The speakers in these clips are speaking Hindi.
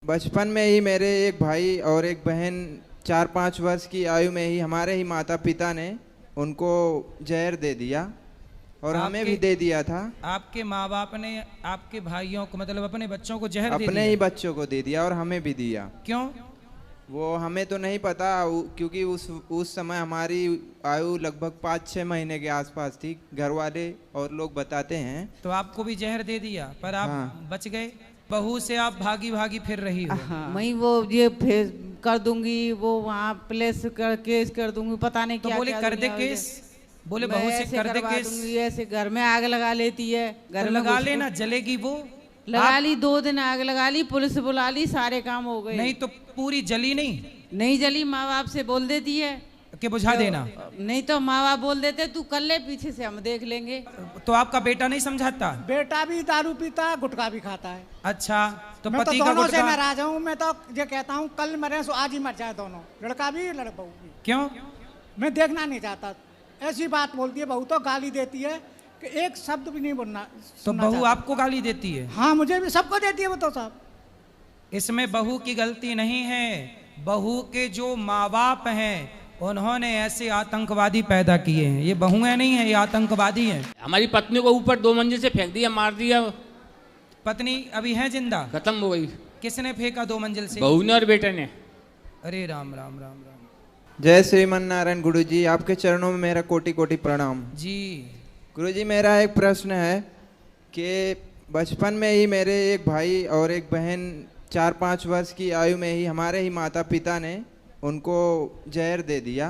बचपन में ही मेरे एक भाई और एक बहन 4-5 वर्ष की आयु में ही हमारे ही माता पिता ने उनको जहर दे दिया और हमें भी दे दिया था। आपके माँ बाप ने आपके भाइयों को मतलब अपने बच्चों को जहर दे अपने दिया? ही बच्चों को दे दिया और हमें भी दिया। क्यों? वो हमें तो नहीं पता क्योंकि उस समय हमारी आयु लगभग 5-6 महीने के आसपास थी। घर वाले और लोग बताते हैं। तो आपको भी जहर दे दिया पर आप हाँ। बच गए। बहू से आप भागी भागी फिर रही हो। हाँ। वही वो ये फेस कर दूंगी, वो वहाँ प्लेस कर केस कर दूंगी, पता नहीं तो क्या बोले क्या कर दे दुनिया केस, बोले मैं बहू से ऐसे कर दे करवा केस। दूंगी, ऐसे घर में आग लगा लेती है। घर तो में लगा घुस- लेना, जलेगी वो। लगा ली, 2 दिन आग लगा ली, पुलिस बुला ली, सारे काम हो गए। नहीं तो पूरी जली नहीं नहीं जली, माँ बाप से बोल देती है कि बुझा देना। नहीं तो माँ बाप बोल देते तू कर ले, पीछे से हम देख लेंगे। तो आपका बेटा नहीं समझाता? बेटा भी दारू पीता है, गुटखा भी खाता है। अच्छा, तो मैं तो पति का दोनों से गुटखा नाराज हूँ। मैं तो ये कहता हूँ कल मरे सो आज ही मर जाए दोनों, लड़का भी बहू भी। क्यों? मैं देखना नहीं चाहता। ऐसी बात बोलती है बहू, तो गाली देती है कि एक शब्द भी नहीं बोलना। तो बहू आपको गाली देती है? हाँ, मुझे भी, सबको देती है वो तो सब। इसमें बहू की गलती नहीं है। बहू के जो माँ बाप हैं उन्होंने ऐसे आतंकवादी पैदा किए हैं। ये बहुएं नहीं है, ये आतंकवादी हैं। हमारी पत्नी को ऊपर 2 मंजिल से फेंक दिया, मार दिया। पत्नी अभी है जिंदा? खत्म हो गई। किसने फेंका 2 मंजिल से? बहू ने और बेटे ने। अरे राम राम राम राम। जय श्रीमन नारायण गुरुजी, आपके चरणों में मेरा कोटि कोटि प्रणाम। जी गुरुजी, मेरा एक प्रश्न है कि बचपन में ही मेरे एक भाई और एक बहन 4-5 वर्ष की आयु में ही हमारे ही माता पिता ने उनको जहर दे दिया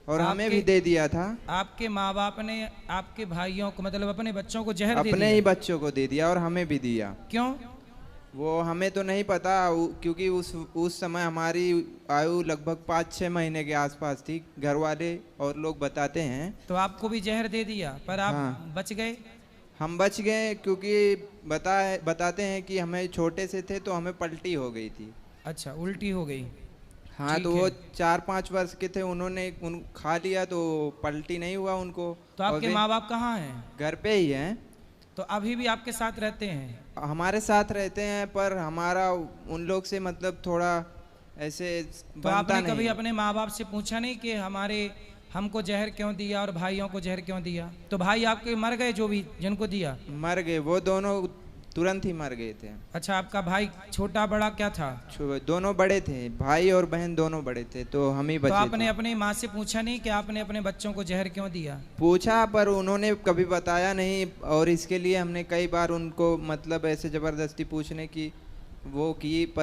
और हमें भी दे दिया था। आपके माँ बाप ने आपके भाइयों को मतलब अपने बच्चों को जहर दे अपने दिया? ही बच्चों को दे दिया और हमें भी दिया। क्यों? वो हमें तो नहीं पता क्योंकि उस समय हमारी आयु लगभग 5-6 महीने के आसपास थी। घर वाले और लोग बताते हैं। तो आपको भी जहर दे दिया पर आप हाँ। बच गए? हम बच गए क्योंकि बताते हैं कि हमें छोटे से थे तो हमें पलटी हो गई थी। अच्छा, उल्टी हो गई। हाँ, ठीक तो वो है। 4-5 वर्ष के थे, उन्होंने खा लिया तो पलटी नहीं हुआ उनको। तो और आपके वे माँ बाप कहाँ हैं? घर पे ही हैं। तो अभी भी आपके साथ रहते हैं? हमारे साथ रहते हैं पर हमारा उन लोग से मतलब थोड़ा ऐसे तो बनता आपने नहीं कभी है। अपने माँ बाप से पूछा नहीं कि हमको जहर क्यों दिया और भाइयों को जहर क्यों दिया? तो भाई आपके मर गए जो भी जिनको दिया? मर गए, वो दोनों तुरंत ही मर गए थे। अच्छा, आपका भाई छोटा बड़ा क्या था? दोनों बड़े थे, भाई और बहन दोनों बड़े थे, तो हम ही तो बचे आपने थे। अपनी माँ से पूछा नहीं कि आपने अपने बच्चों को जहर क्यों दिया? पूछा पर उन्होंने कभी बताया नहीं और इसके लिए हमने कई बार उनको मतलब ऐसे जबरदस्ती पूछने की वो की पर